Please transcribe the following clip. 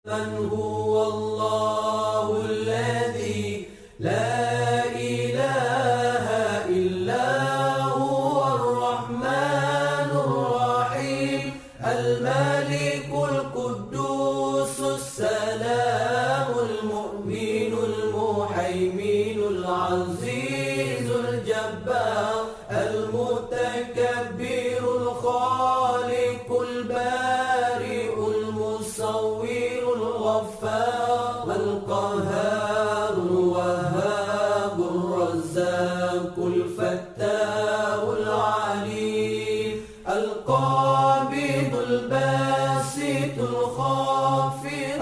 من هو الله الذي لا إله إلا هو الرحمن الرحيم الملك القدوس السلام المؤمن المهيمن العزيز الجبار المتكبر الخالق البارئ المصور الغفار القهار الوهاب الرزاق الفتاح العليم القابض الباسط الخافض